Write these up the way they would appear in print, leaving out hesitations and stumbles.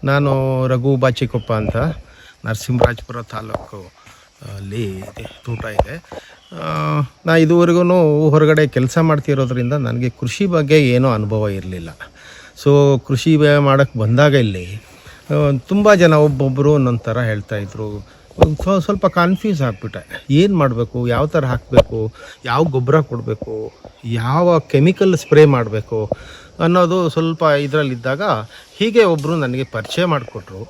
ನಾನು ರಘು ಬಾಚಿಕೊಪ್ಪ ಅಂತ, ನರಸಿಂಹರಾಜಪುರ ತಾಲೂಕು ಅಲ್ಲಿ ತೋಟ ಇದೆ. ನಾ ಇದುವರೆಗೂ ಹೊರಗಡೆ ಕೆಲಸ ಮಾಡ್ತಿರೋದ್ರಿಂದ ನನಗೆ ಕೃಷಿ ಬಗ್ಗೆ ಏನೂ ಅನುಭವ ಇರಲಿಲ್ಲ. ಸೊ ಕೃಷಿ ಮಾಡೋಕ್ಕೆ ಬಂದಾಗ ಇಲ್ಲಿ ತುಂಬ ಜನ ಒಬ್ಬೊಬ್ಬರು ಒಂದೊಂದು ಥರ ಹೇಳ್ತಾಯಿದ್ರು. ಸ್ವಲ್ಪ ಕನ್ಫ್ಯೂಸ್ ಆಗಿಬಿಟ್ಟೆ. ಏನು ಮಾಡಬೇಕು, ಯಾವ ಥರ ಹಾಕಬೇಕು, ಯಾವ ಗೊಬ್ಬರ ಕೊಡಬೇಕು, ಯಾವ ಕೆಮಿಕಲ್ ಸ್ಪ್ರೇ ಮಾಡಬೇಕು ಅನ್ನೋದು ಸ್ವಲ್ಪ ಇದರಲ್ಲಿದ್ದಾಗ ಹೀಗೆ ಒಬ್ಬರು ನನಗೆ ಪರಿಚಯ ಮಾಡಿಕೊಟ್ರು.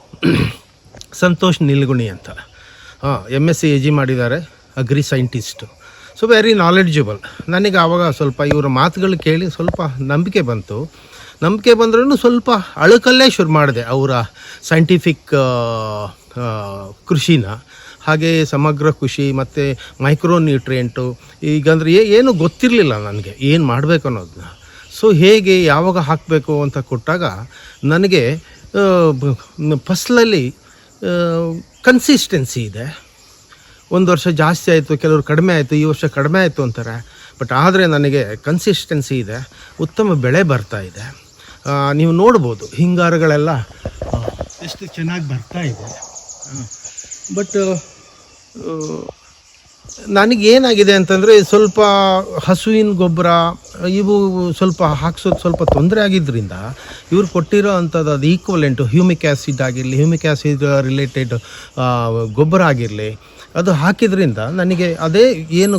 ಸಂತೋಷ್ ನಿಲ್ಗುಣಿ ಅಂತ, MSc AG ಮಾಡಿದ್ದಾರೆ, agri scientist. So very knowledgeable. ನನಗೆ ಆವಾಗ ಸ್ವಲ್ಪ ಇವರ ಮಾತುಗಳು ಕೇಳಿ ಸ್ವಲ್ಪ ನಂಬಿಕೆ ಬಂತು. ನಂಬಿಕೆ ಬಂದ್ರೂ ಸ್ವಲ್ಪ ಅಳುಕಲ್ಲೇ ಶುರು ಮಾಡಿದೆ ಅವರ ಸೈಂಟಿಫಿಕ್ ಕೃಷಿನ. ಹಾಗೆ ಸಮಗ್ರ ಕೃಷಿ ಮತ್ತು ಮೈಕ್ರೋ ನ್ಯೂಟ್ರಿಯೆಂಟು, ಈಗಂದರೆ ಏನು ಗೊತ್ತಿರಲಿಲ್ಲ ನನಗೆ ಏನು ಮಾಡಬೇಕು ಅನ್ನೋದನ್ನ. ಸೊ ಹೇಗೆ ಯಾವಾಗ ಹಾಕಬೇಕು ಅಂತ ಕೊಟ್ಟಾಗ ನನಗೆ ಫಸಲಲ್ಲಿ ಕನ್ಸಿಸ್ಟೆನ್ಸಿ ಇದೆ. ಒಂದು ವರ್ಷ ಜಾಸ್ತಿ ಆಯಿತು, ಕೆಲವರು ಕಡಿಮೆ ಆಯಿತು, ಈ ವರ್ಷ ಕಡಿಮೆ ಆಯಿತು ಅಂತಾರೆ. ಬಟ್ ಆದರೆ ನನಗೆ ಕನ್ಸಿಸ್ಟೆನ್ಸಿ ಇದೆ, ಉತ್ತಮ ಬೆಳೆ ಬರ್ತಾ ಇದೆ. ನೀವು ನೋಡ್ಬೋದು ಹಿಂಗಾರುಗಳೆಲ್ಲ ಎಷ್ಟು ಚೆನ್ನಾಗಿ ಬರ್ತಾ ಇದೆ. ಬಟ್ ನನಗೇನಾಗಿದೆ ಅಂತಂದರೆ ಸ್ವಲ್ಪ ಹಸುವಿನ ಗೊಬ್ಬರ ಇವು ಸ್ವಲ್ಪ ಹಾಕ್ಸೋದು ಸ್ವಲ್ಪ ತೊಂದರೆ ಆಗಿದ್ದರಿಂದ ಇವ್ರು ಕೊಟ್ಟಿರೋ ಅಂಥದ್ದು ಅದು ಈಕ್ವಲೆಂಟು ಹ್ಯೂಮಿಕ್ ಆ್ಯಸಿಡ್ ಆಗಿರಲಿ, ಹ್ಯೂಮಿಕ್ ಆ್ಯಸಿಡ್ ರಿಲೇಟೆಡ್ ಗೊಬ್ಬರ ಆಗಿರಲಿ, ಅದು ಹಾಕಿದ್ರಿಂದ ನನಗೆ ಅದೇ ಏನು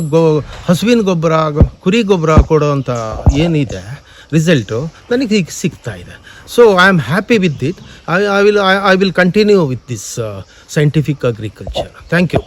ಹಸುವಿನ ಗೊಬ್ಬರ, ಕುರಿ ಗೊಬ್ಬರ ಕೊಡೋವಂಥ ಏನಿದೆ ರಿಸಲ್ಟು ನನಗೆ ಈಗ ಸಿಗ್ತಾ ಇದೆ. So I am happy with it. I will continue with this scientific agriculture. Thank you.